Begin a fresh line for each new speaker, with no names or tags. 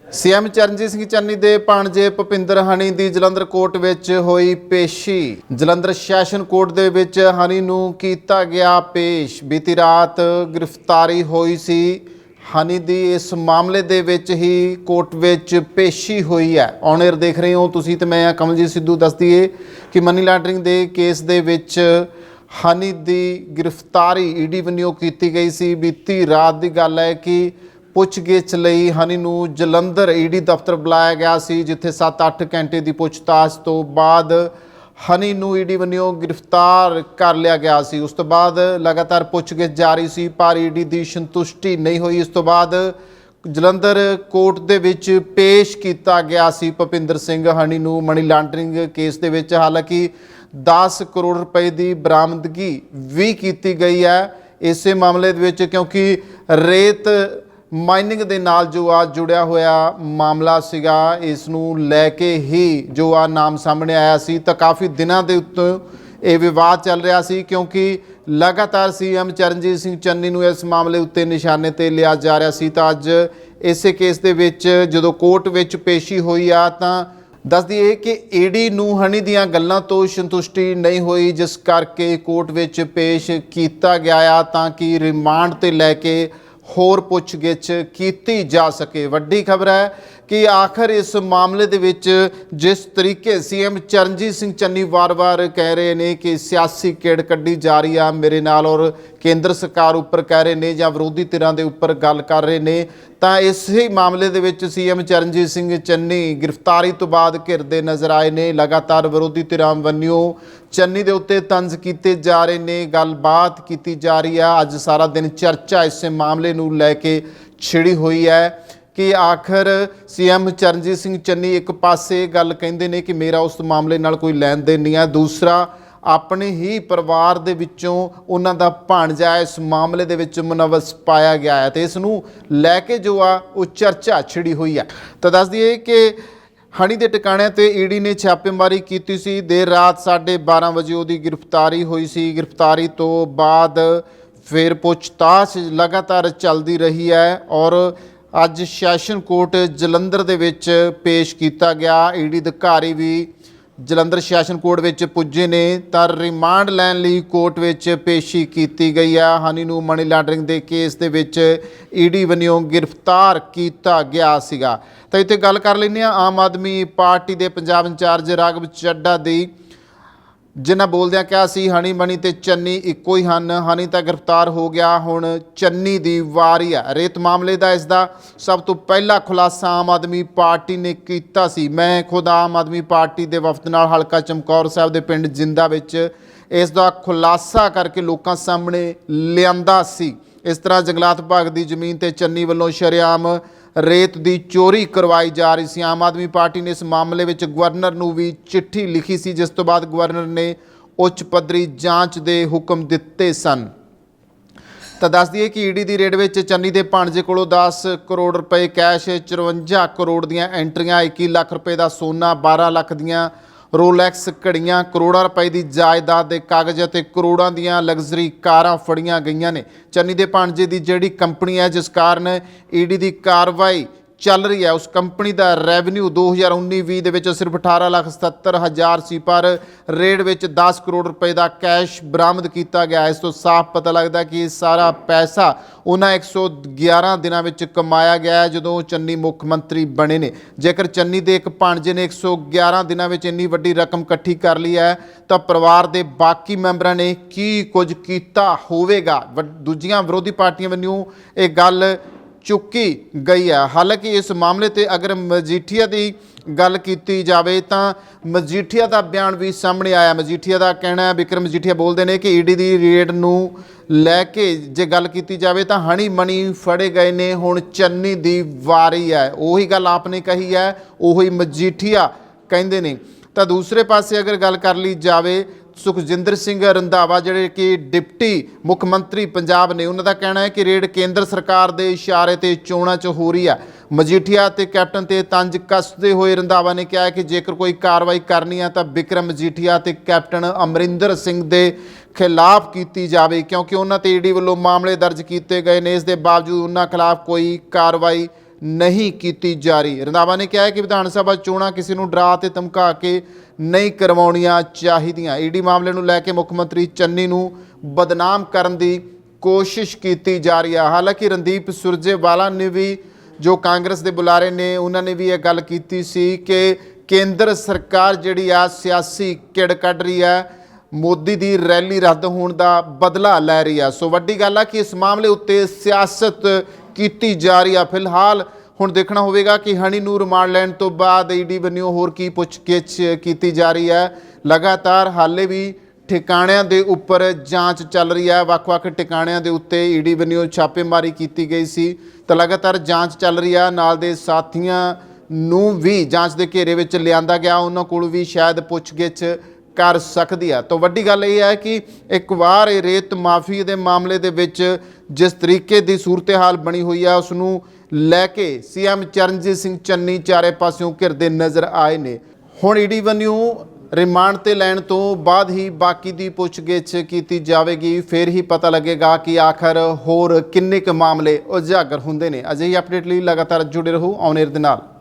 CM Charanjit Singh Channi दे भाणजे भुपिंदर हनी दी Jalandhar court विच होई पेशी। Jalandhar session court दे विच हनी नूं कीता गया पेश। बीती रात गिरफ्तारी होई सी हनी दी। इस मामले दे विच ही कोर्ट विच पेशी हुई है। ऑन एयर देख रहे हो तुसीं ते मैं कमलजीत सिद्धू। दस दईए कि मनी लॉन्ड्रिंग दे केस दे विच हनी दी गिरफ्तारी ईडी वल्लों कीती गई सी। बीती रात की गल है कि पुछगिछ लई हनी नूं जलंधर ईडी दफ्तर बुलाया गया सी, जिथे 7-8 घंटे की पुछताछ तो बाद हनी नूं ईडी वल्लों गिरफ्तार कर लिया गया सी। उस तो बाद लगातार पुछगिछ जारी सी, पर ईडी की संतुष्टि नहीं हुई। इस तो बाद जलंधर कोर्ट दे विच पेश किया गया सी भुपिंदर सिंह हनी नूं मनी लॉन्ड्रिंग केस दे विच। हालांकि 10 करोड़ रुपए की बरामदगी भी की गई है इस मामले दे विच, क्योंकि रेत माइनिंग दे नाल जो आ जुड़िया होया मामला सीगा, इस नूं लैके ही जो आ नाम सामने आया सी। तो काफ़ी दिनों के उत्तों ये विवाद चल रहा सी, क्योंकि लगातार सीएम चरणजीत सिंह चन्नी नूं इस मामले उत्ते निशाने ते लिया जा रहा सी। तो अज इस केस दे विच जदों कोर्ट विच पेशी हुई आ तां दस दईए कि ईडी नूं हनी दीआं गल्लां तो संतुष्टि नहीं हुई, जिस करके कोर्ट विच पेश किया गया ताकि रिमांड ते लैके होर पुछगिछ की जा सके। वड्डी खबर है कि आखिर इस मामले दे विच जिस तरीके सीएम चरणजीत सिंह चन्नी वार-वार कह रहे हैं कि सियासी किड़ कड्ढी जा रही है मेरे नाल, और केंद्र सरकार उपर कह रहे हैं या विरोधी धिरां दे उपर गल कर रहे हैं, तो इस ही मामले दे विच सीएम चरणजीत सिंह चन्नी गिरफ्तारी तो बाद घिरदे नज़र आए ने। लगातार विरोधी धिरां वल्लों चन्नी दे उत्ते तंज कीते जा रहे हैं, गलबात की जा रही है। अज सारा दिन चर्चा इस मामले नूं लैके छिड़ी हुई है कि आखिर सीएम चरणजीत सिंह चन्नी एक पासे गल कहिंदे ने कि मेरा उस मामले नाल कोई लैन देन नहीं है, दूसरा अपने ही परिवार दे विचों उन्हां दा भाणजा इस मामले दे विच मुलव्वस पाया गया है। तो इस नूं लैके जो आ वो चर्चा छिड़ी हुई है। तो दस दईए कि हनी दे ठिकाणिਆਂ ते ईडी ने छापेमारी की सी। देर रात 12:30 बजे उहदी गिरफ्तारी हुई सी। गिरफ्तारी तो बाद फिर पुछताछ लगातार चलती रही है और अज सैशन कोर्ट जलंधर दे विच पेश किया गया। ईडी अधिकारी भी जलंधर सैशन कोर्ट विच पुजे ने, तो रिमांड लैण लई कोर्ट विच पेशी की गई है। हनी नूं मनी लॉन्ड्रिंग दे केस दे विच ईडी वल्लों गिरफ्तार किया गया सीगा। तो इत्थे गल कर लैंदे हां आम आदमी पार्टी दे पंजाब इंचार्ज राघव चड्ढा दी, जिन्हां बोलदिआं कहा सी हनी मनी ते चन्नी इक्को ही हन। हनी तां गिरफ्तार हो गया, हुण चन्नी दी वारी है। रेत मामले दा इसदा सब तो पहला खुलासा आम आदमी पार्टी ने कीता सी। मैं खुद आम आदमी पार्टी दे वफद नाल हलका चमकौर साहब दे पिंड जिंदा विच इस दा खुलासा करके लोकां सामने लिआंदा सी। इस तरह जंगलात विभाग की जमीन ते चन्नी वल्लों शरेआम रेत की चोरी करवाई जा रही सी। आम आदमी पार्टी ने इस मामले में गवर्नर नूं भी चिट्ठी लिखी सी, जिस तो बाद गवर्नर ने उच्च पद्धरी जांच के हुक्म दिते सन। तो दस दईए कि ईडी की रेड में चन्नी के भाणजे कोलों 10 करोड़ रुपए कैश, 54 करोड़ दीआं एंट्रियां, 21 लाख रुपए का सोना, 12 लाख दीआं रोलैक्स घड़ियां, करोड़ों रुपए की जायदाद के कागज़ और करोड़ों दीआं लग्जरी कारां फड़ियां गईयां ने। चन्नी के भाणजे की जिहड़ी कंपनी है जिस कारण ईडी की कार्रवाई चल रही है, उस कंपनी का रैवन्यू 2019-20 दे विच सिर्फ 18,77,000 सी, पर रेड विच 10 करोड़ रुपए का कैश बरामद किया गया। इस तो साफ पता लगता है कि सारा पैसा उन्हां 111 दिनों में कमाया गया है जदों चन्नी मुख मंत्री बने ने। जेकर चन्नी के एक भाणजे ने 111 दिनों में इन्नी वड्डी रकम इकट्ठी कर ली है, तो परिवार के बाकी मैंबरां ने की कुछ किया होवेगा। दूजियां विरोधी पार्टियां वल्लों ये गल चुकी गई है। हालांकि इस मामले ते अगर मजीठिया की गल की जाए तो मजीठिया का बयान भी सामने आया। मजीठिया का कहना है, विक्रम मजीठिया बोलते हैं कि ईडी की रेड नूं लैके जे गल की जाए तो हनी मनी फड़े गए ने, हुण चन्नी की वारी है। उही गल आपने कही है, उही मजीठिया कहते हैं। तो दूसरे पासे अगर गल कर ली जाए सुखजिंदर सिंह रंधावा जिहड़े कि डिप्टी मुख मंत्री पंजाब ने, उन्हों का कहना है कि रेड केंद्र सरकार के इशारे ते चोणां च हो रही है। मजीठिया ते कैप्टन ते तंज कसदे हुए रंधावा ने कहा है कि जेकर कोई कार्रवाई करनी है तो विक्रम मजीठिया ते कैप्टन अमरिंदर सिंह के खिलाफ की जाए, क्योंकि उन्होंने ते ईडी वालों मामले दर्ज किए गए हैं। इस दे बावजूद उन्होंने खिलाफ कोई कार्रवाई ਨਹੀਂ ਕੀਤੀ ਜਾ ਰਹੀ। ਰੰਧਾਵਾ ਨੇ ਕਿਹਾ ਹੈ ਕਿ ਵਿਧਾਨ ਸਭਾ ਚੋਣਾਂ ਕਿਸੇ ਨੂੰ ਡਰਾ ਤੇ ਧਮਕਾ ਕੇ ਨਹੀਂ ਕਰਵਾਉਣੀਆਂ ਚਾਹੀਦੀਆਂ। ਈਡੀ ਮਾਮਲੇ ਨੂੰ ਲੈ ਕੇ ਮੁੱਖ ਮੰਤਰੀ ਚੰਨੀ ਨੂੰ ਬਦਨਾਮ ਕਰਨ ਦੀ ਕੋਸ਼ਿਸ਼ ਕੀਤੀ ਜਾ ਰਹੀ ਹੈ। ਹਾਲਾਂਕਿ ਰਣਦੀਪ ਸੁਰਜੇਵਾਲਾ ਨੇ ਵੀ, ਜੋ ਕਾਂਗਰਸ ਦੇ ਬੁਲਾਰੇ ਨੇ, ਉਹਨਾਂ ਨੇ ਵੀ ਇਹ ਗੱਲ ਕੀਤੀ ਸੀ ਕਿ ਕੇਂਦਰ ਸਰਕਾਰ ਜਿਹੜੀ ਆ ਸਿਆਸੀ ਕਿੜ ਕੱਢ ਰਹੀ ਹੈ, ਮੋਦੀ ਦੀ ਰੈਲੀ ਰੱਦ ਹੋਣ ਦਾ ਬਦਲਾ ਲੈ ਰਹੀ ਆ। ਸੋ ਵੱਡੀ ਗੱਲ ਆ ਕਿ ਇਸ ਮਾਮਲੇ ਉੱਤੇ ਸਿਆਸਤ ਕੀਤੀ ਜਾ ਰਹੀ ਆ। ਫਿਲਹਾਲ ਹੁਣ ਦੇਖਣਾ ਹੋਵੇਗਾ ਕਿ ਹਨੀ ਨੂੰ ਰਿਮਾਂਡ ਲੈਣ ਤੋਂ ਬਾਅਦ ਈਡੀ ਵੱਲੋਂ ਹੋਰ ਕੀ ਪੁੱਛਗਿੱਛ ਕੀਤੀ ਜਾ ਰਹੀ ਹੈ। ਲਗਾਤਾਰ ਹਾਲੇ ਵੀ ਠਿਕਾਣਿਆਂ ਦੇ ਉੱਪਰ ਜਾਂਚ ਚੱਲ ਰਹੀ ਹੈ। ਵੱਖ-ਵੱਖ ਠਿਕਾਣਿਆਂ ਦੇ ਉੱਤੇ ਈਡੀ ਵੱਲੋਂ ਛਾਪੇਮਾਰੀ ਕੀਤੀ ਗਈ ਸੀ ਤਾਂ ਲਗਾਤਾਰ ਜਾਂਚ ਚੱਲ ਰਹੀ ਹੈ। ਨਾਲ ਦੇ ਸਾਥੀਆਂ ਨੂੰ ਵੀ ਜਾਂਚ ਦੇ ਘੇਰੇ ਵਿੱਚ ਲਿਆਂਦਾ ਗਿਆ, ਉਹਨਾਂ ਕੋਲ ਵੀ ਸ਼ਾਇਦ ਪੁੱਛਗਿੱਛ ਕਰ ਸਕਦੀ ਹੈ। ਤਾਂ ਵੱਡੀ ਗੱਲ ਇਹ ਹੈ ਕਿ ਇੱਕ ਵਾਰ ਇਹ ਰੇਤ ਮਾਫੀ ਦੇ ਮਾਮਲੇ ਦੇ ਵਿੱਚ ਜਿਸ ਤਰੀਕੇ ਦੀ ਸੂਰਤ-ਹਾਲ ਬਣੀ ਹੋਈ ਹੈ, ਉਸ ਨੂੰ ਲੈ ਕੇ ਸੀਐਮ ਚਰਨਜੀਤ ਸਿੰਘ ਚੰਨੀ ਚਾਰੇ ਪਾਸਿਓਂ ਘਿਰਦੇ ਨਜ਼ਰ ਆਏ ਨੇ। ਹੁਣ ਈਡੀ ਵੱਲੋਂ ਰਿਮਾਂਡ ਤੇ ਲੈਣ ਤੋਂ ਬਾਅਦ ਹੀ ਬਾਕੀ ਦੀ ਪੁੱਛਗਿੱਛ ਕੀਤੀ ਜਾਵੇਗੀ, ਫਿਰ ਹੀ ਪਤਾ ਲੱਗੇਗਾ ਕਿ ਆਖਰ ਹੋਰ ਕਿੰਨੇ ਕੁ ਮਾਮਲੇ ਉਜਾਗਰ ਹੁੰਦੇ ਨੇ। ਅਜਿਹੀ ਅਪਡੇਟ ਲਈ ਲਗਾਤਾਰ ਜੁੜੇ ਰਹੋ ਔਨ 에ਅਰ ਦੇ ਨਾਲ।